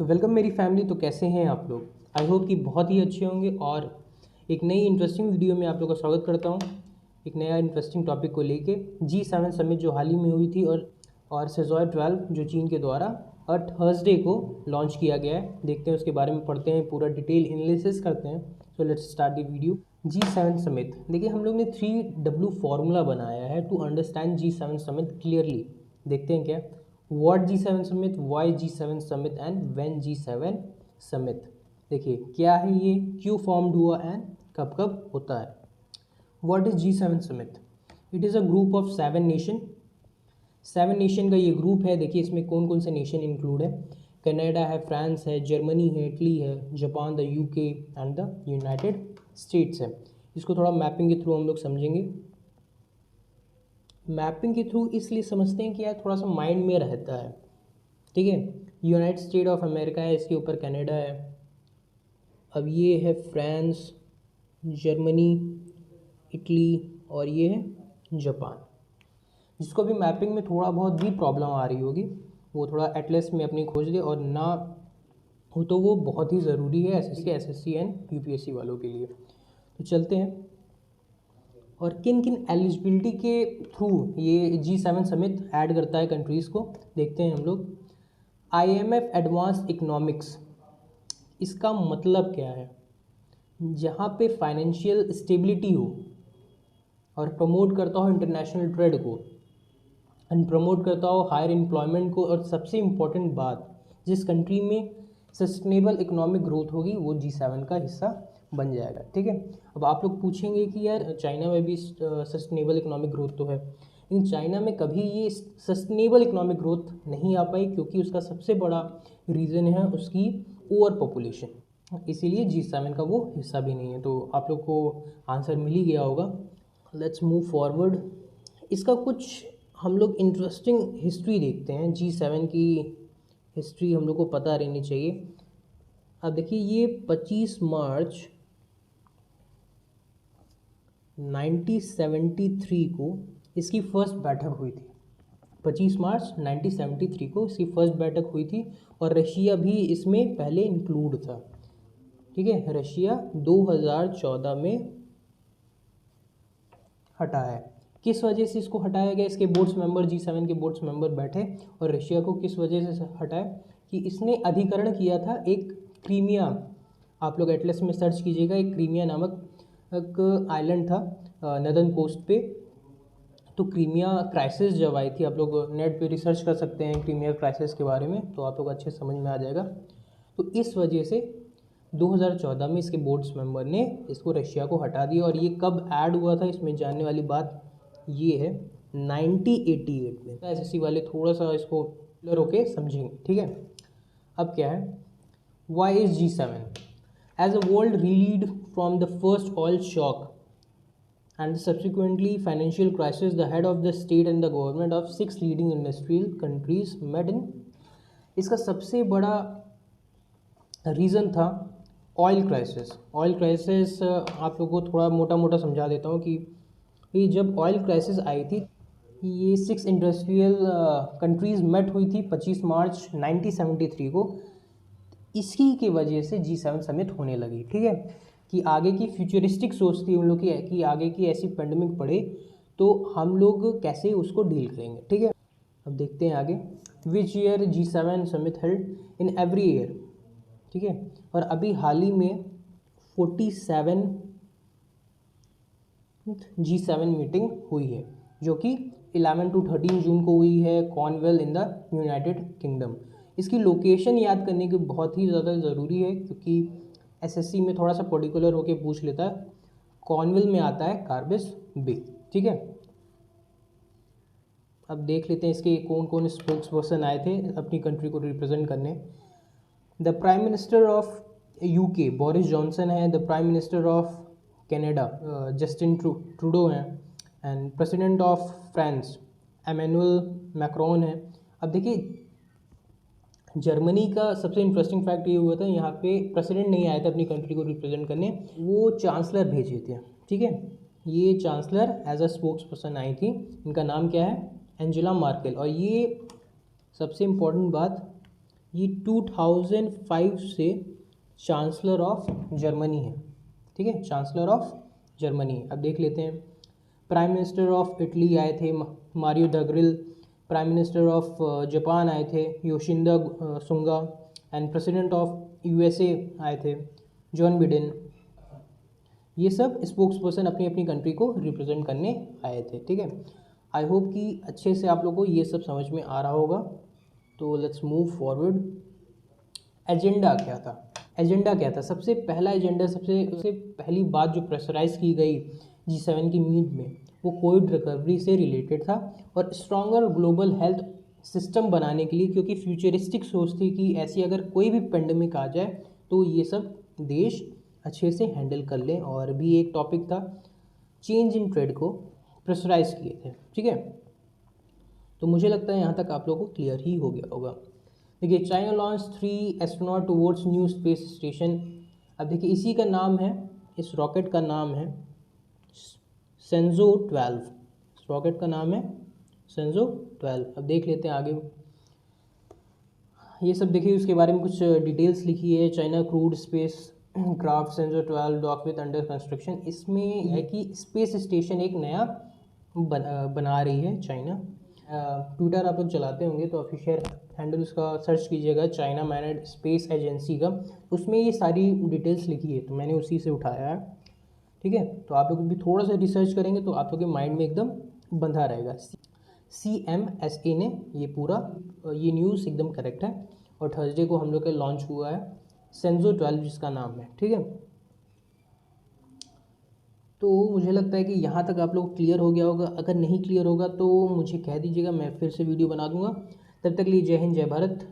तो वेलकम मेरी फैमिली। तो कैसे हैं आप लोग? आई होप कि बहुत ही अच्छे होंगे। और एक नई इंटरेस्टिंग वीडियो में आप लोगों का स्वागत करता हूं, एक नया इंटरेस्टिंग टॉपिक को लेके। G7 समिट जो हाल ही में हुई थी और सेजॉय 12 जो चीन के द्वारा और थर्सडे को लॉन्च किया गया है। देखते हैं उसके बारे में, पढ़ते हैं, पूरा डिटेल एनालिसिस करते हैं। So let's start the video. G7 summit, देखिए हम लोग ने 3W फॉर्मूला बनाया है to understand G7 summit clearly. देखते हैं क्या What G7 summit, Why G7 summit and When G7 summit. देखिए क्या है ये, क्यों फॉर्म्ड हुआ एंड कब कब होता है। What is G7 summit? It is a group of 7 nation. 7 nation का ये ग्रुप है। देखिए इसमें कौन कौन से नेशन इंक्लूड है। कनाडा है, फ्रांस है, जर्मनी है, इटली है, Japan, the UK and the United states है। इसको थोड़ा मैपिंग के थ्रू हम लोग समझेंगे। मैपिंग के थ्रू इसलिए समझते हैं कि यार थोड़ा सा माइंड में रहता है। ठीक है, यूनाइटेड स्टेट ऑफ अमेरिका है, इसके ऊपर कनाडा है। अब ये है फ्रांस, जर्मनी, इटली और ये है जापान। जिसको भी मैपिंग में थोड़ा बहुत भी प्रॉब्लम आ रही होगी वो थोड़ा एटलस में अपनी खोज ले, और ना हो तो वो बहुत ही ज़रूरी है एसएससी एंड यूपीएससी वालों के लिए। तो चलते हैं, और किन किन एलिजिबिलिटी के थ्रू ये G7 समिट ऐड करता है कंट्रीज़ को, देखते हैं हम लोग। IMF एडवांस इकोनॉमिक्स, इसका मतलब क्या है? जहाँ पे फाइनेंशियल स्टेबिलिटी हो और प्रमोट करता हो इंटरनेशनल ट्रेड को एंड प्रमोट करता हो हायर एम्प्लॉयमेंट को, और सबसे इम्पॉर्टेंट बात, जिस कंट्री में सस्टेनेबल इकोनॉमिक ग्रोथ होगी वो G7 का हिस्सा बन जाएगा। ठीक है, अब आप लोग पूछेंगे कि यार चाइना में भी सस्टेनेबल इकोनॉमिक ग्रोथ तो है, लेकिन चाइना में कभी ये सस्टेनेबल इकोनॉमिक ग्रोथ नहीं आ पाई क्योंकि उसका सबसे बड़ा रीज़न है उसकी ओवर पॉपुलेशन। इसीलिए G7 का वो हिस्सा भी नहीं है। तो आप लोग को आंसर मिल ही गया होगा। Let's move forward. इसका कुछ हम लोग इंटरेस्टिंग हिस्ट्री देखते हैं। G7 की हिस्ट्री हम लोग को पता रहनी चाहिए। अब देखिए ये 25 मार्च 1973 को इसकी फर्स्ट बैठक हुई थी। 25 मार्च 1973 को इसकी फर्स्ट बैठक हुई थी, और रशिया भी इसमें पहले इंक्लूड था। ठीक है, रशिया 2014 में हटा है। किस वजह से इसको हटाया गया? इसके बोर्ड्स मेंबर, G7 के बोर्ड्स मेंबर बैठे और रशिया को किस वजह से हटाया कि इसने अधिकरण किया था एक क्रीमिया। आप लोग एटलस में सर्च कीजिएगा, एक क्रीमिया नामक एक आइलैंड था नदर्न कोस्ट पे। तो क्रीमिया क्राइसिस जब आई थी, आप लोग नेट पे रिसर्च कर सकते हैं क्रीमिया क्राइसिस के बारे में, तो आप लोग अच्छे समझ में आ जाएगा। तो इस वजह से 2014 में इसके बोर्ड्स मेंबर ने इसको रशिया को हटा दिया। और ये कब ऐड हुआ था, इसमें जानने वाली बात ये है 1988 में। एसएससी वाले थोड़ा सा इसको क्लियर होके समझेंगे। ठीक है, अब क्या है, why is G7? As a world reeled from the first oil shock and subsequently financial crisis, the head of the state and the government of 6 leading industrial countries met in। इसका सबसे बड़ा रीज़न था oil crisis. Oil crisis आप लोगों को थोड़ा मोटा मोटा समझा देता हूँ कि जब ऑयल क्राइसिस आई थी, ये 6 इंडस्ट्रियल कंट्रीज़ मेट हुई थी 25 मार्च 1973 को। इसी की वजह से G7 समिट होने लगी। ठीक है, कि आगे की फ्यूचरिस्टिक सोच थी उन लोग की कि आगे की ऐसी पेंडेमिक पड़े तो हम लोग कैसे उसको डील करेंगे। ठीक है, अब देखते हैं आगे। Which year G7 summit held? In every year. ठीक है, और अभी हाल ही में 47 G7 मीटिंग हुई है, जो कि 11 to 13 जून को हुई है, Cornwell in the United kingdom. इसकी लोकेशन याद करने की बहुत ही ज़्यादा ज़रूरी है क्योंकि एसएससी में थोड़ा सा पर्टिकुलर होके पूछ लेता है। कॉर्नवेल में आता है कार्बिस बे। ठीक है, अब देख लेते हैं इसके कौन कौन स्पोक्स पर्सन आए थे अपनी कंट्री को रिप्रेजेंट करने। The prime minister of UK Boris Johnson है। The prime minister of Canada Justin Trudeau हैं। And president of France Emmanuel Macron है। अब देखिए जर्मनी का सबसे इंटरेस्टिंग फैक्ट ये हुआ था, यहाँ पे प्रेसिडेंट नहीं आए थे अपनी कंट्री को रिप्रेजेंट करने, वो चांसलर भेजे थे। ठीक है, ये chancellor as a spokesperson आई थी। इनका नाम क्या है? Angela Merkel. और ये सबसे इम्पोर्टेंट बात, ये 2005 से चांसलर ऑफ जर्मनी है, ठीक है, चांसलर ऑफ जर्मनी। अब देख लेते हैं, प्राइम मिनिस्टर ऑफ इटली आए थे Mario Draghi, prime minister of Japan आए थे Yoshihide Suga, and president of USA आए थे जॉन बिडेन। ये सब स्पोक्स पर्सन अपनी अपनी कंट्री को रिप्रेजेंट करने आए थे, ठीक है। आई होप कि अच्छे से आप लोगों को ये सब समझ में आ रहा होगा। तो लेट्स मूव फॉरवर्ड। एजेंडा क्या था? एजेंडा क्या था? सबसे पहला एजेंडा, सबसे पहली बात जो प्रेशराइज की गई G7 की मीट में, वो कोविड रिकवरी से रिलेटेड था और स्ट्रॉन्गर ग्लोबल हेल्थ सिस्टम बनाने के लिए, क्योंकि फ्यूचरिस्टिक सोच थी कि ऐसी अगर कोई भी पेंडेमिक आ जाए तो ये सब देश अच्छे से हैंडल कर लें। और भी एक टॉपिक था, चेंज इन ट्रेड को प्रेशराइज किए थे, ठीक है। तो मुझे लगता है यहाँ तक आप लोगों को क्लियर ही हो गया होगा। देखिए, China launch 3 astronaut towards new space station. अब देखिए, इसी का नाम है, इस रॉकेट का नाम है सेंजो 12। इस रॉकेट का नाम है सेंजो 12। अब देख लेते हैं आगे, ये सब देखिए, उसके बारे में कुछ डिटेल्स लिखी है। China crewed spacecraft Shenzhou 12 dock with under construction. इसमें यह है कि स्पेस स्टेशन एक नया बना रही है चाइना। ट्विटर आप लोग चलाते होंगे तो ऑफिशियल हैंडल उसका सर्च कीजिएगा, चाइना मैनेड स्पेस एजेंसी का। उसमें ये सारी डिटेल्स लिखी है, तो मैंने उसी से उठाया है, ठीक है। तो आप लोग भी थोड़ा सा रिसर्च करेंगे तो आप लोग के माइंड में एकदम बंधा रहेगा। CMSA ने ये पूरा ये न्यूज़ एकदम करेक्ट है। और थर्सडे को हम लोग का लॉन्च हुआ है सेंजो 12 जिसका नाम है, ठीक है। तो मुझे लगता है कि यहाँ तक आप लोग क्लियर हो गया होगा। अगर नहीं क्लियर होगा तो मुझे कह दीजिएगा, मैं फिर से वीडियो बना दूंगा। तब तक के लिए जय हिंद, जय भारत।